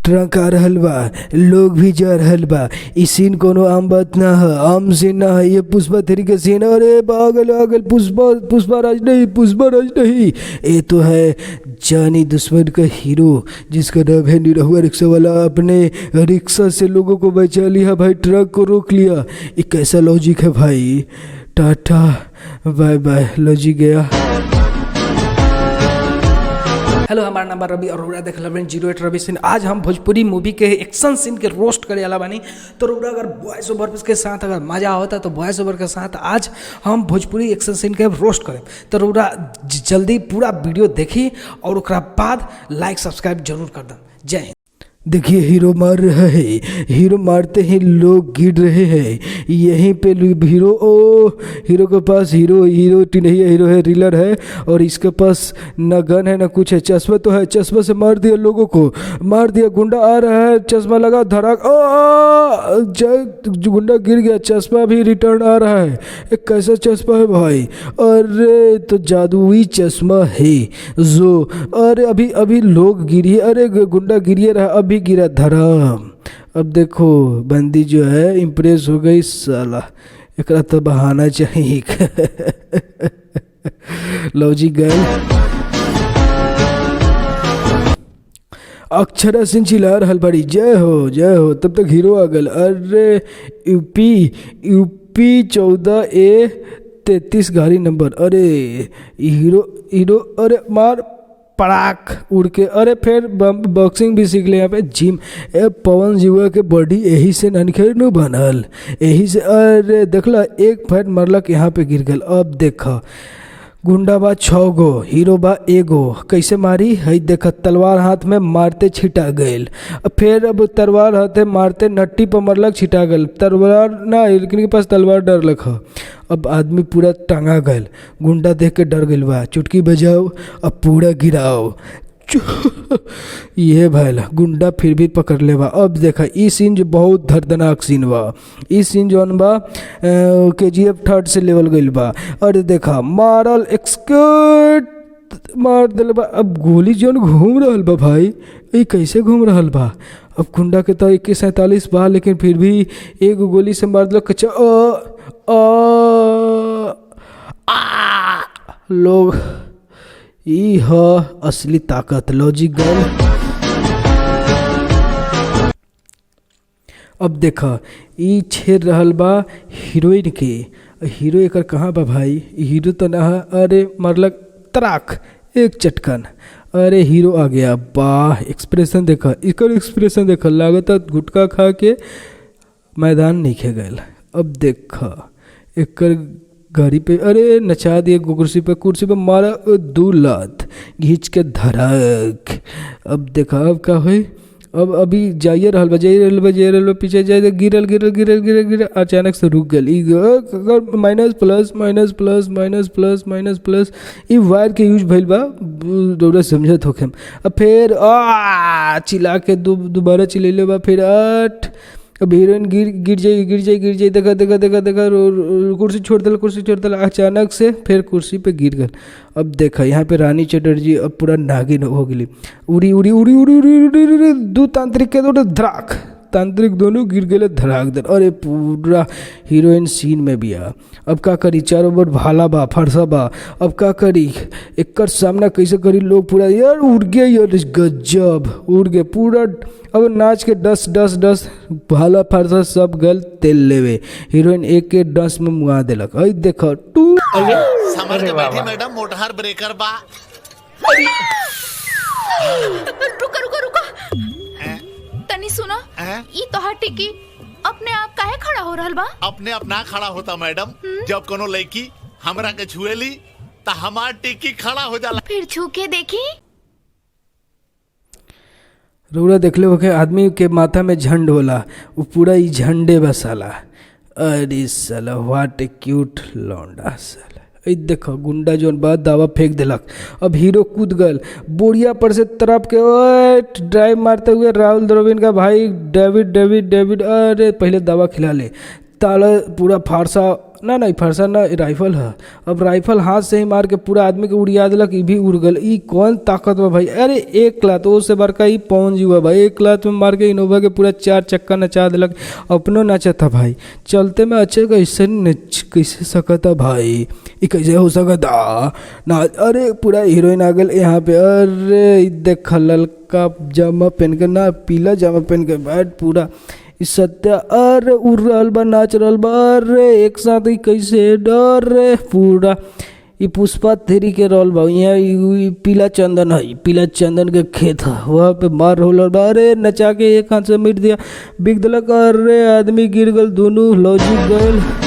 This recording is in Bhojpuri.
ट्रक आ रहल बा, लोग भी जा रहल बा। ई सीन कोनो आम बात ना है, आम सीन ना है, ये पुष्पा 3 का सीन है। अरे पागल पागल, पुष्पा राज नहीं, पुष्पा राज नहीं, ये तो है जानी दुश्मन का हीरो जिसका नाम है निरहुआ रिक्शा वाला। अपने रिक्शा से लोगों को बचा लिया भाई, ट्रक को रोक लिया। ये कैसा लॉजिक है भाई। टाटा बाय बाय, लॉजिक गया। हेलो, हमारा नाम रवि अरोड़ा देख रहे 08 रवि सिंह। आज हम भोजपुरी मूवी के एक्शन सीन के रोस्ट करे वाला बानी। तो रोड़ा अगर वॉइस ओवर के साथ अगर मजा होता तो वॉइस ओवर के साथ आज हम भोजपुरी एक्शन सीन के रोस्ट करें। तो रोड़ा जल्दी पूरा वीडियो देखी और उसके बाद लाइक सब्सक्राइब जरूर कर दें। जय हिंद। देखिए, हीरो मार रहा है, हीरो मारते ही लोग गिर रहे हैं। यहीं पे हीरो, ओ हीरो के पास हीरो नहीं है, हीरो है रीलर है। और इसके पास न गन है न कुछ है, चश्मा तो है, चश्मा से मार दिया लोगों को, मार दिया। गुंडा आ रहा है, चश्मा लगा, धड़ाक, गुंडा गिर गया, चश्मा भी रिटर्न आ रहा है। एक कैसा चश्मा है भाई, अरे तो जादुई चश्मा है जो, अरे अभी लोग गिरी, अरे गुंडा गिरिए रहा, अभी गिरा धराम। अब देखो बंदी जो है इम्प्रेस हो गई, साला एकरा तो बहाना चाहिए। लॉजिक गर्ल अक्षरा सिंह चिल्ला रहल बड़ी, जय हो जय हो। तब तक हीरो आ गल। अरे यूपी 14A33 गाड़ी नंबर। अरे हीरो अरे मार पड़ाक उड़ के। अरे फिर बॉक्सिंग भी सीख ले यहाँ पे, जिम। पवन जीवा के बॉडी यही से ननखेर न बनल, यही से। अरे देखला एक फाइट मरलक, यहाँ पे गिर गल। अब देखा गुंडा बा 6 गो, हीरो बा 1 गो। कैसे मारी है देखा, तलवार हाथ में मारते छिटा गयल। फिर अब तलवार हाथे मारते नट्टी पर मरलक, छिटा गल। तलवार ना, लेकिन के पास तलवार डर लखा। अब आदमी पूरा टांगा गल, गुंडा देख के डर गइल बा। चुटकी बजाओ अब पूरा गिराओ। ये भैल गुंडा फिर भी पकड़ ले बा। अब देखा ई सीन जो बहुत दर्दनाक सीन बा। ई सीन जौन बा KGF 3 से लेवल गइल बा। और देखा मारल एक्सकर्ट मार दिल बा। अब गोली जौन घूम रहल बा भाई, ये कैसे घूम रहल बा। अब गुंडा के तो AK-47 बा, लेकिन फिर भी एक गोली से मार दिल। कच्चा लोग ई ह असली ताकत। लॉजिक गर्ल अब देखा ई छेड़ रहल बा हीरोइन के। हीरो एकर कहाँ बा भाई, हीरो तो ना है। अरे मरलक तराक, एक चटकन। अरे हीरो आ गया। वाह एक्सप्रेशन देखा, इकर एक्सप्रेशन देखा, लागता गुटखा खा के मैदान नहीं खे गए। अब देखा एकर गाड़ी पे, अरे नचा दिए कुर्सी पे मारा 2 लात घींच के धड़क। अब देखा अब का है, अब अभी जाइए रहल बा पीछे जाए, गिरल अचानक से रुक गल। माइनस प्लस ई वायर के यूज भइल बा, दोबारा समझत होखे। अब फिर चिल्ला के दोबारा चिल्ले बा। फिर अब हीरोइन गिर जाई। देखा कुर्सी छोड़ दिल अचानक से, फिर कुर्सी पे गिर गल। अब देखा यहाँ पे रानी चटर्जी अब पूरा नागिन हो गई, उड़ी 2 तांत्रिक के दो धड़ाक, तांत्रिक दोनों गिर गए धड़ाक दर। अरे पूरा हीरोइन सीन में भी आ। अब का करी, चारों ओर भाला बा, फरसा बा। अब का करी, एक सामना कैसे करी। लोग पूरा यार उड़ गए, यार गजब उड़ गए पूरा। अब नाच के डस भाला फरसा सब गल तेल लेवे। हीरोइन एक के डस में मुआ देलक। अरे देखो समझ के बैठी मैडम, मोटहर ब्रेकर बा। रुको तनी सुनो, ई तोहार टिकी अपने आप काहे खड़ा हो रहल बा। अपने आप ना खड़ा होता मैडम, जब कोनो लड़की हमरा के छुएली त हमार टिकी खड़ा हो जाला। फिर छू के देखी। रउरा देखले होके आदमी के माथा में झंड होला, वो पूरा ही झंडे बसाला। अरे साला व्हाट ए क्यूट लौंडा साला। देखो गुंडा जोन बाद दावा फेंक दिलक। अब हीरो कूद गल बोरिया पर से तरफ के, ड्राइव मारते हुए राहुल द्रविड़ का भाई डेविड। अरे पहले दावा खिला ले, ताला पूरा फारसा ना ना, ई फरसा ना, ई राइफल है। अब राइफल हाथ से ही मार के पूरा आदमी के उड़िया दिलक, ई भी उड़ गल। ई कौन ताकत बा भाई? अरे एक लात वो से बड़का ई पवन जी हुआ भाई, एक लात में मार के इनोवा के पूरा 4 चक्का नचा दिलक, अपनो नचता भाई। चलते में अच्छे कैसे नच कैसे सकता भाई, ई कैसे हो सकता ना? अरे पूरा हीरोइन आ गल यहाँ पे। अरे ई देख ललका जामा पहन के ना, पीला जामा पहन के बैठ पूरा ई सत्य। अरे उड़ रहल बा, नाच रहल बा। अरे एक साथ ही कैसे डर रे पूरा। ई पुष्पा 3 के रोल बा। यहाँ ई पीला चंदन है, पीला चंदन के खेत है, वहाँ पे मार रोल बा। अरे नचा के एक हाथ से मिट दिया, बिक दिलक। अरे आदमी गिर गल, दोनों लॉजिक गल।